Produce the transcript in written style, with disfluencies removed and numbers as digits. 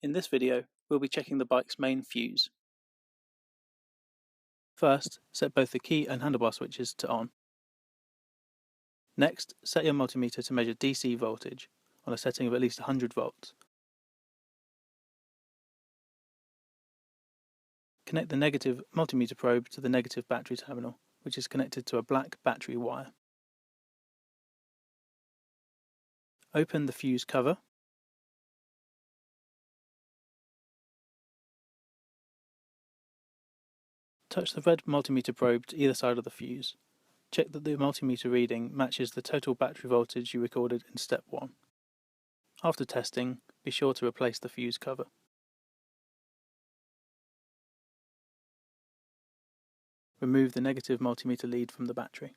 In this video, we'll be checking the bike's main fuse. First, set both the key and handlebar switches to on. Next, set your multimeter to measure DC voltage on a setting of at least 100 volts. Connect the negative multimeter probe to the negative battery terminal, which is connected to a black battery wire. Open the fuse cover. Touch the red multimeter probe to either side of the fuse. Check that the multimeter reading matches the total battery voltage you recorded in step 1. After testing, be sure to replace the fuse cover. Remove the negative multimeter lead from the battery.